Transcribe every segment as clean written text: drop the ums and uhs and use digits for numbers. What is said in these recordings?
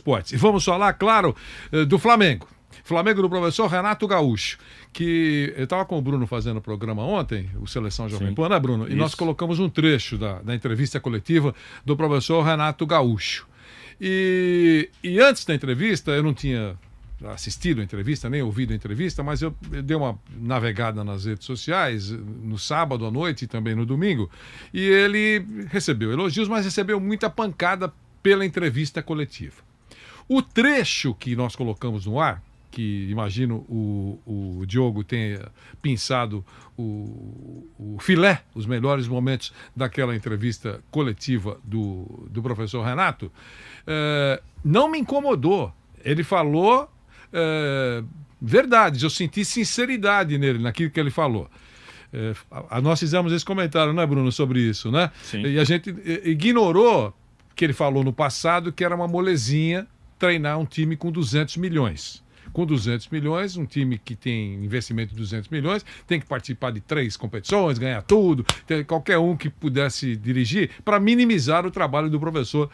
esportes. E vamos falar, claro, do Flamengo. Flamengo do professor Renato Gaúcho, que eu estava com o Bruno fazendo o programa ontem, o Seleção Jovem Pan, né, Bruno? E nós colocamos um trecho da entrevista coletiva do professor Renato Gaúcho. E antes da entrevista, eu não tinha assistido a entrevista, nem ouvido a entrevista, mas eu dei uma navegada nas redes sociais no sábado à noite e também no domingo, e ele recebeu elogios, mas recebeu muita pancada pela entrevista coletiva. O trecho que nós colocamos no ar, que imagino o Diogo tenha pinçado o filé, os melhores momentos daquela entrevista coletiva do professor Renato, não me incomodou. Ele falou verdades, eu senti sinceridade nele, naquilo que ele falou. Nós fizemos esse comentário, né, Bruno, sobre isso, né? Sim. E a gente ignorou que ele falou no passado que era uma molezinha treinar um time com 200 milhões. Com 200 milhões, um time que tem investimento de 200 milhões, tem que participar de 3 competições, ganhar tudo, qualquer um que pudesse dirigir, para minimizar o trabalho do professor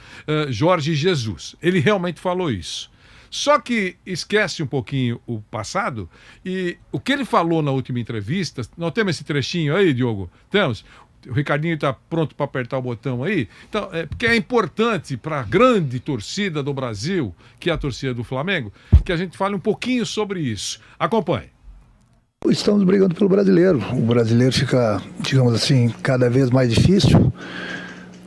Jorge Jesus. Ele realmente falou isso. Só que esquece um pouquinho o passado e o que ele falou na última entrevista, nós temos esse trechinho aí, Diogo? Temos? O Ricardinho está pronto para apertar o botão aí. Então, porque é importante para a grande torcida do Brasil, que é a torcida do Flamengo, que a gente fale um pouquinho sobre isso. Acompanhe. Estamos brigando pelo brasileiro. O brasileiro fica, digamos assim, cada vez mais difícil.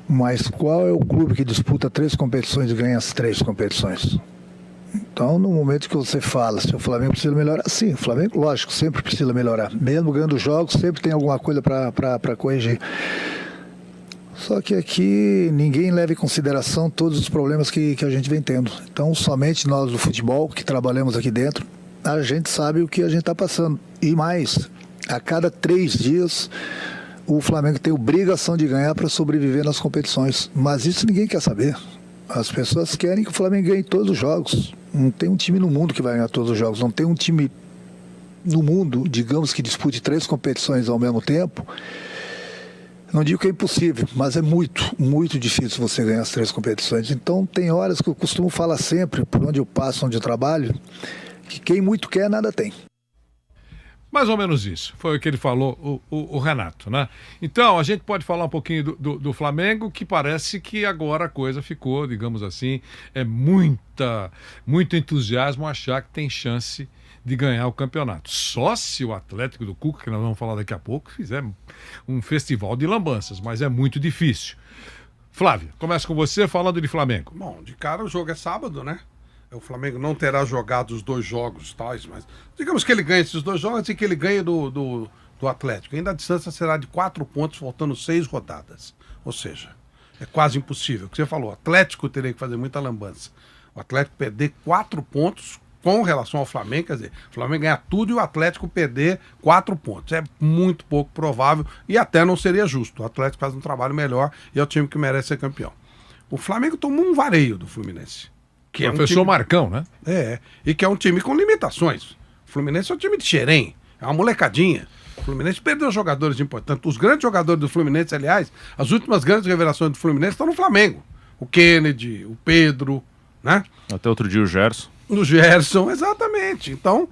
Mas qual é o clube que disputa 3 competições e ganha as 3 competições? Então, no momento que você fala se o Flamengo precisa melhorar, sim, o Flamengo, lógico, sempre precisa melhorar. Mesmo ganhando jogos, sempre tem alguma coisa para corrigir. Só que aqui ninguém leva em consideração todos os problemas que a gente vem tendo. Então, somente nós do futebol, que trabalhamos aqui dentro, a gente sabe o que a gente está passando. E mais, a cada 3 dias, o Flamengo tem obrigação de ganhar para sobreviver nas competições. Mas isso ninguém quer saber. As pessoas querem que o Flamengo ganhe todos os jogos. Não tem um time no mundo que vai ganhar todos os jogos. Não tem um time no mundo, digamos, que dispute 3 competições ao mesmo tempo. Não digo que é impossível, mas é muito, muito difícil você ganhar as 3 competições. Então tem horas que eu costumo falar sempre, por onde eu passo, onde eu trabalho, que quem muito quer, nada tem. Mais ou menos isso, foi o que ele falou, o Renato, né? Então, a gente pode falar um pouquinho do Flamengo, que parece que agora a coisa ficou, digamos assim, muito entusiasmo achar que tem chance de ganhar o campeonato. Só se o Atlético do Cuca, que nós vamos falar daqui a pouco, fizer um festival de lambanças, mas é muito difícil. Flávio, começa com você falando de Flamengo. Bom, de cara o jogo é sábado, né? O Flamengo não terá jogado os 2 jogos tais, mas digamos que ele ganhe esses 2 jogos e que ele ganhe do Atlético. Ainda a distância será de 4 pontos, faltando 6 rodadas. Ou seja, é quase impossível. O que você falou, o Atlético teria que fazer muita lambança. O Atlético perder 4 pontos com relação ao Flamengo, quer dizer, o Flamengo ganhar tudo e o Atlético perder 4 pontos. É muito pouco provável e até não seria justo. O Atlético faz um trabalho melhor e é o time que merece ser campeão. O Flamengo tomou um vareio do Fluminense. Que é professor Marcão, né? E que é um time com limitações. O Fluminense é um time de xerém, é uma molecadinha. O Fluminense perdeu jogadores importantes. Os grandes jogadores do Fluminense, aliás, as últimas grandes revelações do Fluminense estão no Flamengo. O Kennedy, o Pedro, né? Até outro dia o Gerson. O Gerson, exatamente. Então,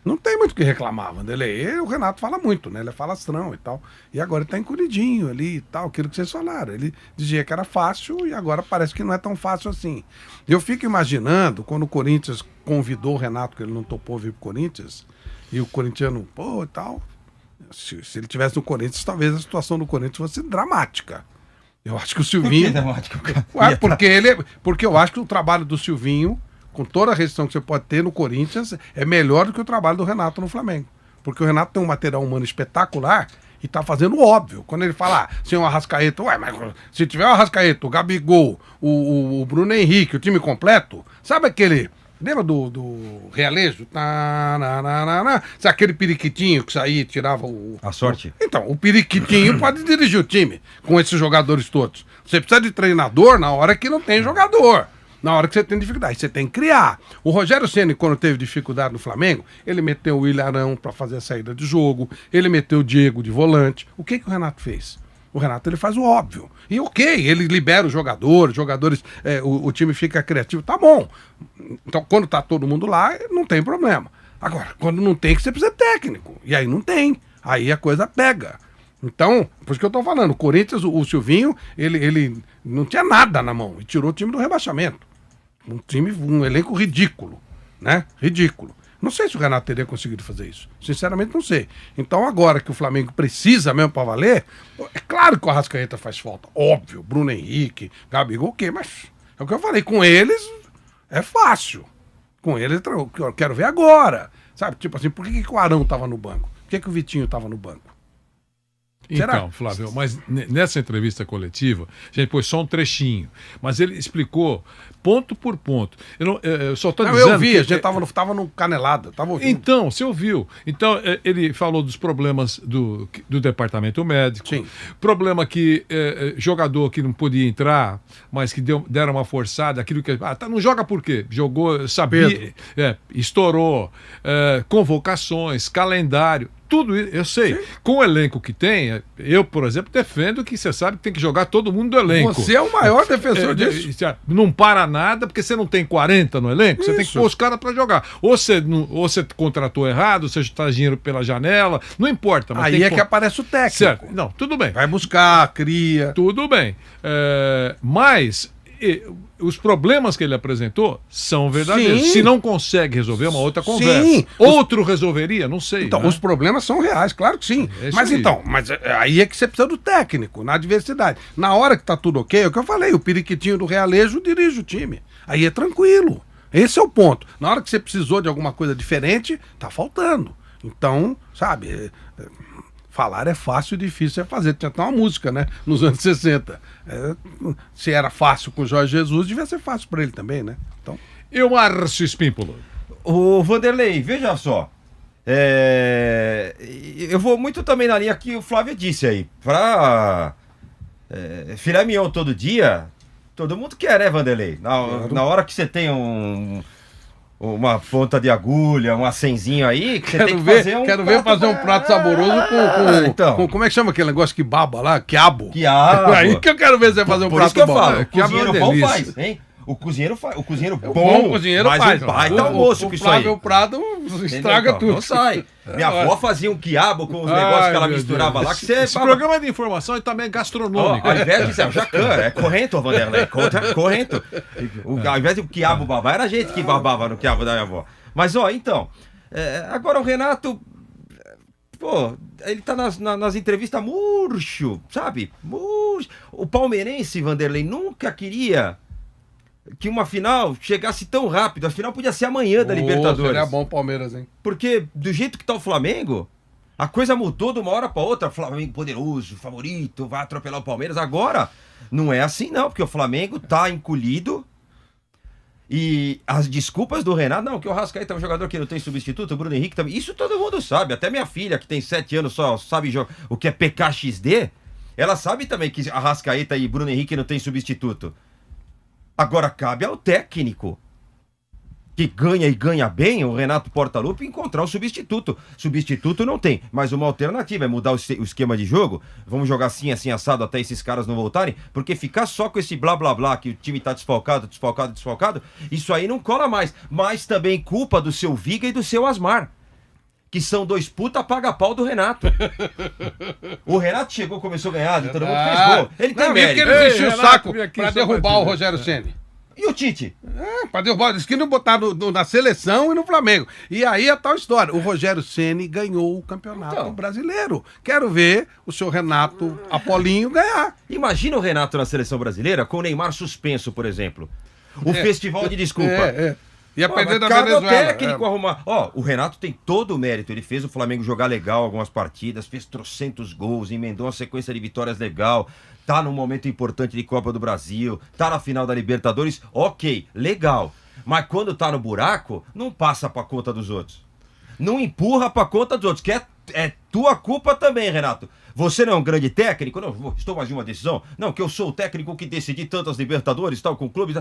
não tem muito o que reclamar, Vanderlei. O Renato fala muito, né? Ele é falastrão e tal. E agora ele tá encolhidinho ali e tal, aquilo que vocês falaram. Ele dizia que era fácil e agora parece que não é tão fácil assim. Eu fico imaginando, quando o Corinthians convidou o Renato, que ele não topou vir pro Corinthians, e o corintiano, pô, e tal. Se ele tivesse no Corinthians, talvez a situação do Corinthians fosse dramática. Eu acho que o Silvinho... Por que dramática? Porque eu acho que o trabalho do Silvinho, com toda a restrição que você pode ter no Corinthians, é melhor do que o trabalho do Renato no Flamengo. Porque o Renato tem um material humano espetacular e tá fazendo o óbvio. Quando ele fala, sem o Arrascaeta, mas se tiver o Arrascaeta, o Gabigol, o Bruno Henrique, o time completo, sabe aquele... Lembra do Realejo? Sabe aquele periquitinho que saía e tirava a sorte? Então, o periquitinho pode dirigir o time com esses jogadores todos. Você precisa de treinador na hora que não tem jogador. Na hora que você tem dificuldade, você tem que criar. O Rogério Ceni, quando teve dificuldade no Flamengo, ele meteu o Ilharão para fazer a saída de jogo, ele meteu o Diego de volante. O que o Renato fez? O Renato, ele faz o óbvio. E ok, ele libera os jogadores, o time fica criativo, tá bom. Então, quando tá todo mundo lá, não tem problema. Agora, quando não tem, que você precisa de técnico. E aí não tem. Aí a coisa pega. Então, por isso que eu tô falando, o Corinthians, o Silvinho, ele não tinha nada na mão e tirou o time do rebaixamento. Um elenco ridículo, né? Ridículo. Não sei se o Renato teria conseguido fazer isso. Sinceramente, não sei. Então, agora que o Flamengo precisa mesmo pra valer, é claro que o Arrascaeta faz falta. Óbvio, Bruno Henrique, Gabigol, o quê? Mas é o que eu falei, com eles é fácil. Com eles eu quero ver agora. Sabe, tipo assim, por que o Arão tava no banco? Por que o Vitinho tava no banco? Será? Então, Flávio, mas nessa entrevista coletiva, a gente pôs só um trechinho, mas ele explicou ponto por ponto. Eu só estou dizendo... Eu vi, a gente tava no Canelada, tava ouvindo. Então, você ouviu. Então, ele falou dos problemas do departamento médico, Sim. Problema que jogador que não podia entrar, mas que deram uma forçada, aquilo que... não joga por quê? Jogou, sabia, estourou, convocações, calendário... Tudo isso, eu sei. Sim. Com o elenco que tem, eu, por exemplo, defendo que você sabe que tem que jogar todo mundo do elenco. Você é o maior defensor disso. Não para nada, porque você não tem 40 no elenco, você tem que pôr os caras para jogar. Ou você contratou errado, ou você está dinheiro pela janela, não importa. Mas aí que aparece o técnico. Certo. Não, tudo bem. Vai buscar, cria. Tudo bem. Mas... os problemas que ele apresentou são verdadeiros. Sim. Se não consegue resolver, é uma outra conversa. Sim. Outro resolveria? Não sei. Então, né? Os problemas são reais, claro que sim. Mas aí é que você precisa do técnico, na adversidade. Na hora que tá tudo ok, é o que eu falei, o periquitinho do Realejo dirige o time. Aí é tranquilo. Esse é o ponto. Na hora que você precisou de alguma coisa diferente, tá faltando. Então, sabe... Falar é fácil, difícil é fazer. Tinha até uma música, né? Nos anos 60. Se era fácil com o Jorge Jesus, devia ser fácil para ele também, né? Então... E o Márcio Espímpolo? Ô, Vanderlei, veja só. Eu vou muito também na linha que o Flávio disse aí. Pra filé mignon todo dia, todo mundo quer, né, Vanderlei? Na hora que você tem uma ponta de agulha, um acenzinho aí, que você tem que fazer um Quero ver fazer um prato saboroso com como é que chama aquele negócio que baba lá? Quiabo. Aí que eu quero ver você fazer um prato bom. bom. Quiabo é uma delícia. Faz, hein? O cozinheiro bom, cozinheiro mas faz. Um baita almoço com isso aí. O Prado estraga tudo. Não sai. Minha avó fazia um quiabo com os negócios que ela misturava lá. Que Esse programa é de informação e também gastronômico. Ao invés de ser jacan, é corrento, Vanderlei. Corrento. Ao invés de o quiabo babar, era a gente que babava no quiabo da minha avó. Mas, então, agora o Renato... Pô, ele tá nas entrevistas murcho, sabe? Murcho. O palmeirense, Vanderlei, nunca queria... que uma final chegasse tão rápido. A final podia ser amanhã da Libertadores. Seria bom o Palmeiras, hein? Porque do jeito que tá o Flamengo, a coisa mudou de uma hora pra outra. Flamengo poderoso, favorito, vai atropelar o Palmeiras. Agora, não é assim não, porque o Flamengo tá encolhido. E as desculpas do Renato, não, que o Arrascaeta é um jogador que não tem substituto, o Bruno Henrique também. Isso todo mundo sabe. Até minha filha, que tem 7 anos, só sabe o que é PKXD. Ela sabe também que Arrascaeta e Bruno Henrique não tem substituto. Agora cabe ao técnico, que ganha e ganha bem, o Renato Portaluppi, encontrar um substituto. Substituto não tem, mas uma alternativa é mudar o esquema de jogo. Vamos jogar assim, assim, assado, até esses caras não voltarem, porque ficar só com esse blá blá blá, que o time tá desfalcado, isso aí não cola mais. Mas também culpa do seu Viga e do seu Asmar, que são 2 puta paga-pau do Renato. O Renato chegou, começou a ganhar, todo mundo fez gol. Ele tem mérito. Ele encheu o saco pra derrubar o Rogério Ceni. E o Tite? Pra derrubar, disse que não botar na seleção e no Flamengo. E aí a tal história. O Rogério Ceni ganhou o campeonato brasileiro. Quero ver o seu Renato Apolinho ganhar. Imagina o Renato na seleção brasileira com o Neymar suspenso, por exemplo. O festival de desculpa. Ia perder da Venezuela. Cada técnico arrumar. O Renato tem todo o mérito. Ele fez o Flamengo jogar legal algumas partidas, fez trocentos gols, emendou uma sequência de vitórias legal, tá num momento importante de Copa do Brasil, tá na final da Libertadores, ok, legal. Mas quando tá no buraco, não passa pra conta dos outros. Não empurra pra conta dos outros, que é tua culpa também, Renato. Você não é um grande técnico? Não, estou mais de uma decisão? Não, que eu sou o técnico que decidi tantas Libertadores, tal, com clubes...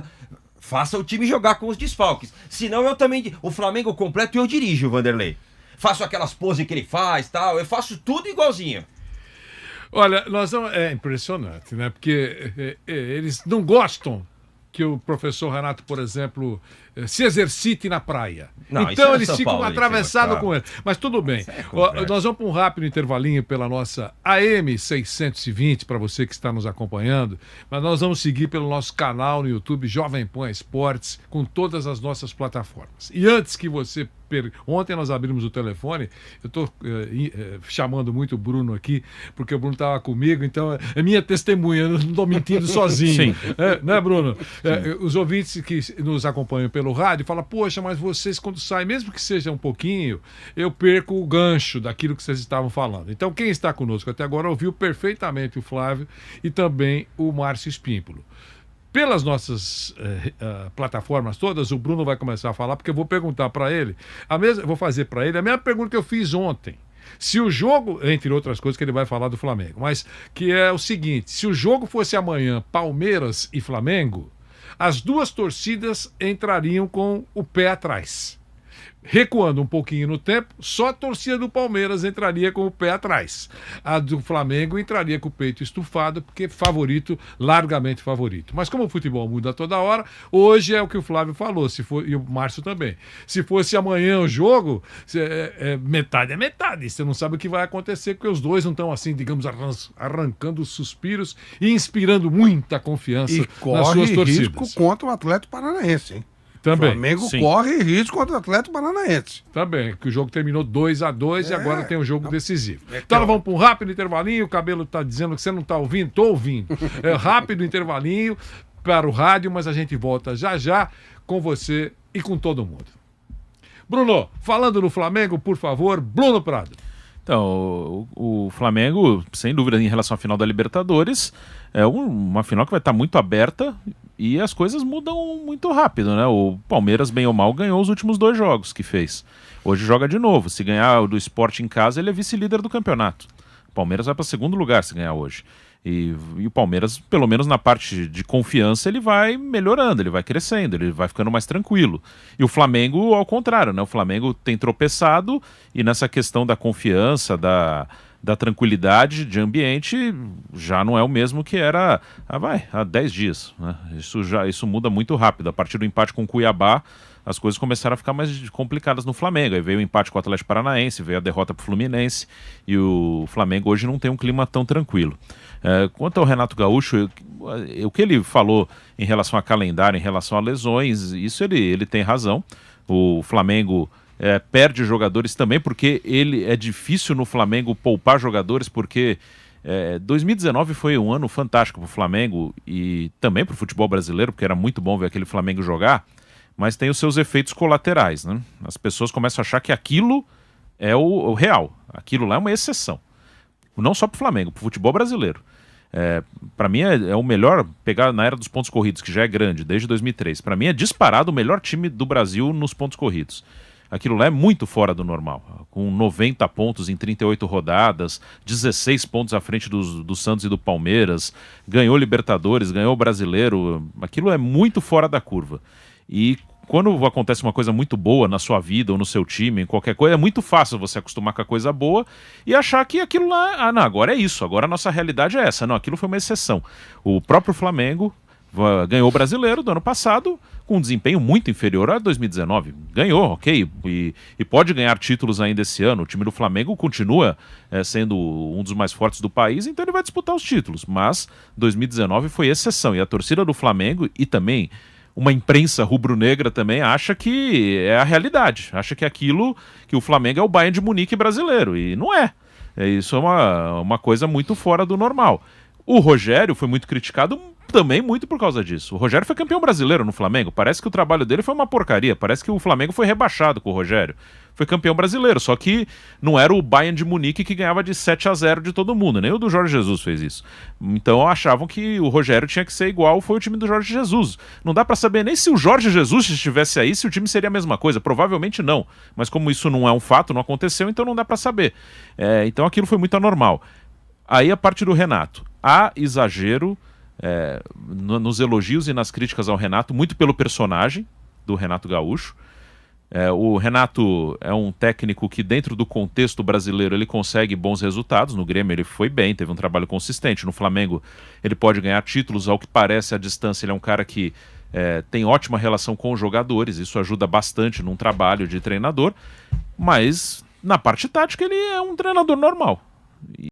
Faça o time jogar com os desfalques. Senão eu também... O Flamengo completo eu dirijo, Vanderlei. Faço aquelas poses que ele faz, tal. Eu faço tudo igualzinho. Olha, é impressionante, né? Porque eles não gostam que o professor Renato, por exemplo, se exercite na praia. Não, então é eles São ficam Paulo, atravessados isso é com ele. Mas tudo bem. Nós vamos para um rápido intervalinho pela nossa AM 620, para você que está nos acompanhando. Mas nós vamos seguir pelo nosso canal no YouTube, Jovem Pan Esportes, com todas as nossas plataformas. E antes que você... Ontem nós abrimos o telefone, eu estou chamando muito o Bruno aqui, porque o Bruno estava comigo, então é minha testemunha, eu não estou mentindo sozinho. Sim. Né, Bruno? Os ouvintes que nos acompanham pelo rádio falam, poxa, mas vocês quando saem, mesmo que seja um pouquinho, eu perco o gancho daquilo que vocês estavam falando. Então quem está conosco até agora ouviu perfeitamente o Flávio e também o Márcio Espímpolo. Pelas nossas plataformas todas, o Bruno vai começar a falar, porque eu vou perguntar para ele, vou fazer para ele a mesma pergunta que eu fiz ontem. Se o jogo, entre outras coisas que ele vai falar do Flamengo, mas que é o seguinte, se o jogo fosse amanhã Palmeiras e Flamengo, as duas torcidas entrariam com o pé atrás. Recuando um pouquinho no tempo, só a torcida do Palmeiras entraria com o pé atrás. A do Flamengo entraria com o peito estufado, porque favorito, largamente favorito. Mas como o futebol muda toda hora, hoje é o que o Flávio falou, e o Márcio também. Se fosse amanhã o jogo, metade é metade. Você não sabe o que vai acontecer, porque os dois não estão assim, digamos, arrancando suspiros e inspirando muita confiança nas suas torcidas. E corre risco contra o Atlético Paranaense, hein? Também. O Flamengo Sim. corre risco contra o Atlético Paranaense. Também, que o jogo terminou 2-2 e agora tem um jogo decisivo. Então nós vamos para um rápido intervalinho, o Cabelo está dizendo que você não está ouvindo, estou ouvindo. Rápido intervalinho para o rádio, mas a gente volta já já com você e com todo mundo. Bruno, falando no Flamengo, por favor, Bruno Prado. Então, o Flamengo, sem dúvida, em relação à final da Libertadores, é uma final que vai estar muito aberta e as coisas mudam muito rápido, né? O Palmeiras, bem ou mal, ganhou os últimos 2 jogos que fez. Hoje joga de novo. Se ganhar o do Sport em casa, ele é vice-líder do campeonato. O Palmeiras vai para 2º lugar se ganhar hoje. E o Palmeiras, pelo menos na parte de confiança, ele vai melhorando, ele vai crescendo, ele vai ficando mais tranquilo. E o Flamengo, ao contrário, né? O Flamengo tem tropeçado e nessa questão da confiança, da tranquilidade de ambiente, já não é o mesmo que era há 10 dias. Né? Isso muda muito rápido. A partir do empate com o Cuiabá, as coisas começaram a ficar mais complicadas no Flamengo. Aí veio o empate com o Atlético Paranaense, veio a derrota para o Fluminense, e o Flamengo hoje não tem um clima tão tranquilo. Quanto ao Renato Gaúcho, o que ele falou em relação a calendário, em relação a lesões, isso ele tem razão. O Flamengo perde jogadores também, porque é difícil no Flamengo poupar jogadores, porque 2019 foi um ano fantástico para o Flamengo e também para o futebol brasileiro, porque era muito bom ver aquele Flamengo jogar, mas tem os seus efeitos colaterais, né? As pessoas começam a achar que aquilo é o real, aquilo lá é uma exceção. Não só para o Flamengo, para o futebol brasileiro. Para mim é o melhor, pegar na era dos pontos corridos, que já é grande, desde 2003. Para mim é disparado o melhor time do Brasil nos pontos corridos. Aquilo lá é muito fora do normal. Com 90 pontos em 38 rodadas, 16 pontos à frente do Santos e do Palmeiras, ganhou Libertadores, ganhou o Brasileiro. Aquilo é muito fora da curva. E quando acontece uma coisa muito boa na sua vida ou no seu time, em qualquer coisa, é muito fácil você acostumar com a coisa boa e achar que aquilo lá, não, agora é isso, agora a nossa realidade é essa. Não, aquilo foi uma exceção. O próprio Flamengo ganhou o Brasileiro do ano passado com um desempenho muito inferior a 2019. Ganhou, ok, e pode ganhar títulos ainda esse ano. O time do Flamengo continua sendo um dos mais fortes do país, então ele vai disputar os títulos. Mas 2019 foi exceção, e a torcida do Flamengo e também uma imprensa rubro-negra também acha que é a realidade, acha que aquilo, que o Flamengo é o Bayern de Munique brasileiro, e não é. Isso é uma coisa muito fora do normal. O Rogério foi muito criticado também muito por causa disso. O Rogério foi campeão brasileiro no Flamengo, parece que o trabalho dele foi uma porcaria, parece que o Flamengo foi rebaixado com o Rogério. Foi campeão brasileiro, só que não era o Bayern de Munique que ganhava de 7-0 de todo mundo, nem o do Jorge Jesus fez isso. Então achavam que o Rogério tinha que ser igual foi o time do Jorge Jesus. Não dá pra saber nem se o Jorge Jesus estivesse aí, se o time seria a mesma coisa, provavelmente não. Mas como isso não é um fato, não aconteceu, então não dá pra saber. Então aquilo foi muito anormal. Aí a parte do Renato. Há exagero nos elogios e nas críticas ao Renato, muito pelo personagem do Renato Gaúcho. O Renato é um técnico que dentro do contexto brasileiro ele consegue bons resultados. No Grêmio ele foi bem, teve um trabalho consistente. No Flamengo ele pode ganhar títulos, ao que parece à distância ele é um cara que tem ótima relação com os jogadores, isso ajuda bastante num trabalho de treinador, mas na parte tática ele é um treinador normal.